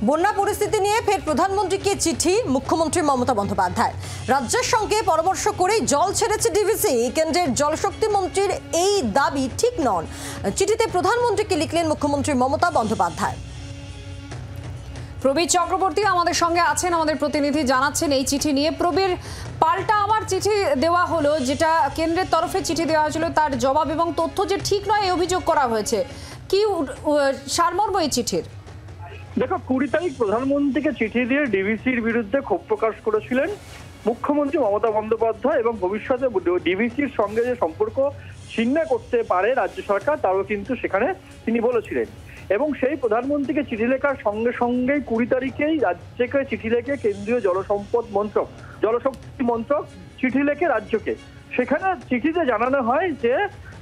বন্যা পরিস্থিতি নিয়ে ফের প্রধানমন্ত্রীকে চিঠি মুখ্যমন্ত্রী মমতা বন্দ্যোপাধ্যায়। রাজ্যের সঙ্গে পরামর্শ করেই জল ছেড়েছে ডিভিসি। কেন্দ্রের জলশক্তি মন্ত্রীর এই দাবি ঠিক নন। চিঠিতে প্রধানমন্ত্রীকে লিখলেন মুখ্যমন্ত্রী মমতা বন্দ্যোপাধ্যায়। প্রবীর চক্রবর্তী আমাদের সঙ্গে আছেন, আমাদের প্রতিনিধি জানাচ্ছেন এই চিঠি নিয়ে। প্রবীর, পাল্টা আবার চিঠি দেওয়া হলো, যেটা কেন্দ্রের তরফে চিঠি দেওয়া হয়েছিল তার জবাব এবং তথ্য যে ঠিক নয় এই অভিযোগ করা হয়েছে। কি সারমর্ম এই চিঠির? দেখো, 20 তারিখ প্রধানমন্ত্রীকে চিঠি দিয়ে ডিভিসির বিরুদ্ধে ক্ষোভ প্রকাশ করেছিলেন মুখ্যমন্ত্রী মমতা বন্দ্যোপাধ্যায় এবং ভবিষ্যতে ডিভিসির সঙ্গে যে সম্পর্ক ছিন্ন করতে পারে রাজ্য সরকার তারও কিন্তু সেখানে তিনি বলেছিলেন। এবং সেই প্রধানমন্ত্রীকে চিঠি লেখার সঙ্গে সঙ্গেই 20 তারিখেই রাজ্যকে চিঠি লেখে কেন্দ্রীয় জলসম্পদ মন্ত্রক, জলশক্তি মন্ত্রক চিঠি লেখে রাজ্যকে। সেখানে চিঠিতে জানানো হয় যে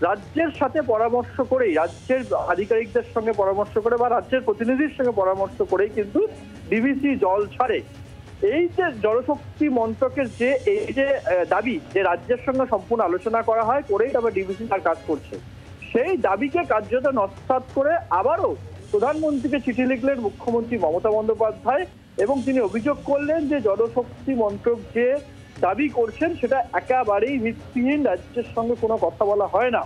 রাজ্যের সাথে পরামর্শ করেই, রাজ্যের আধিকারিকদের সঙ্গে পরামর্শ করে বা রাজ্যের প্রতিনিধির সঙ্গে পরামর্শ করেই কিন্তু ডিভিসি জল ছাড়ে। এই যে জলশক্তি মন্ত্রকের যে এই যে দাবি যে রাজ্যের সঙ্গে সম্পূর্ণ আলোচনা করা হয় করেই তবে ডিভিসি তার কাজ করছে, সেই দাবিকে কার্যত নস্যাৎ করে আবারও প্রধানমন্ত্রীকে চিঠি লিখলেন মুখ্যমন্ত্রী মমতা বন্দ্যোপাধ্যায় এবং তিনি অভিযোগ করলেন যে জলশক্তি মন্ত্রক যে দাবি করছেন সেটা একেবারেই ভিত্তিহীন, রাজ্যের সঙ্গে কোনো কথা বলা হয় না।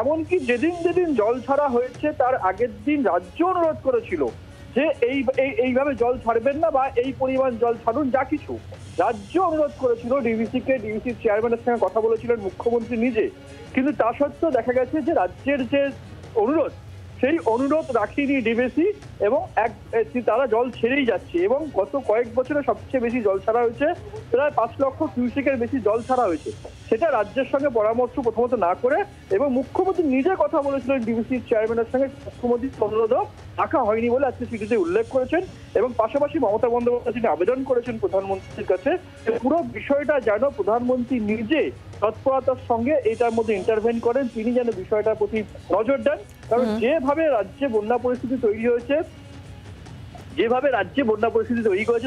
এমনকি যেদিন যেদিন জল ছাড়া হয়েছে তার আগের দিন রাজ্য অনুরোধ করেছিল যে এইভাবে জল ছাড়বেন না বা এই পরিমাণ জল ছাড়ুন, যা কিছু রাজ্য অনুরোধ করেছিল ডিভিসিকে, ডিভিসির চেয়ারম্যানের সঙ্গে কথা বলেছিলেন মুখ্যমন্ত্রী নিজে। কিন্তু তা সত্ত্বেও দেখা গেছে যে রাজ্যের যে অনুরোধ সেই অনুরোধ রাখেনি ডিভিসি এবং তারা জল ছেড়েই যাচ্ছে। এবং গত কয়েক বছরে সবচেয়ে বেশি জল ছাড়া হয়েছে, প্রায় 5 লক্ষ কিউসেকের বেশি জল ছাড়া হয়েছে। সেটা রাজ্যের সঙ্গে পরামর্শ প্রথমত না করে এবং মুখ্যমন্ত্রী নিজে কথা বলেছিলেন ডিভিসির চেয়ারম্যানের সঙ্গে, মুখ্যমন্ত্রীর অনুরোধ রাখা হয়নি বলে আজকে চিঠিতে উল্লেখ করেছেন। এবং পাশাপাশি মমতা বন্দ্যোপাধ্যায় তিনি আবেদন করেছেন প্রধানমন্ত্রীর কাছে পুরো বিষয়টা যেন প্রধানমন্ত্রী নিজে তৎপরতার সঙ্গে এটার মধ্যে ইন্টারভেন করেন, তিনি যেন বিষয়টার প্রতি নজর দেন। কারণ যেভাবে রাজ্যে বন্যা পরিস্থিতি তৈরি হয়েছে,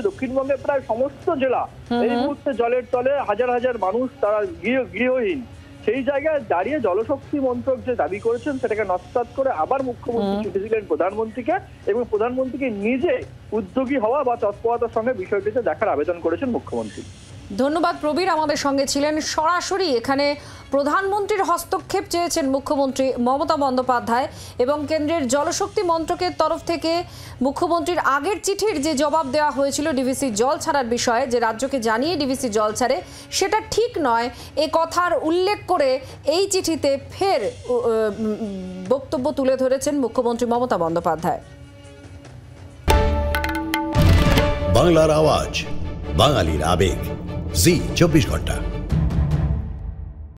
দক্ষিণবঙ্গের প্রায় সমস্ত জেলা এই মুহূর্তে জলের তলে, হাজার হাজার মানুষ তারা গৃহহীন। সেই জায়গায় দাঁড়িয়ে জলশক্তি মন্ত্রক যে দাবি করেছেন সেটাকে নস্যাৎ করে আবার মুখ্যমন্ত্রী চিঠি দিলেন প্রধানমন্ত্রীকে এবং প্রধানমন্ত্রীকে নিজে উদ্যোগী হওয়া বা তৎপরতার সঙ্গে বিষয়টিতে দেখার আবেদন করেছেন মুখ্যমন্ত্রী। ধন্যবাদ প্রবীর, আমাদের সঙ্গে ছিলেন। সরাসরি এখানে প্রধানমন্ত্রীর হস্তক্ষেপ চেয়েছেন মুখ্যমন্ত্রী মমতা বন্দ্যোপাধ্যায় এবং কেন্দ্রের জলশক্তি মন্ত্রকের তরফ থেকে মুখ্যমন্ত্রীর আগের চিঠির যে জবাব দেওয়া হয়েছিল ডিভিসি জল ছাড়ার বিষয়ে, যে রাজ্যকে জানিয়ে ডিভিসি জল ছাড়ে সেটা ঠিক নয় এ কথার উল্লেখ করে এই চিঠিতে ফের বক্তব্য তুলে ধরেছেন মুখ্যমন্ত্রী মমতা বন্দ্যোপাধ্যায়। বাংলার আওয়াজ, বাঙালির আবেগ, জি 24 ঘন্টা।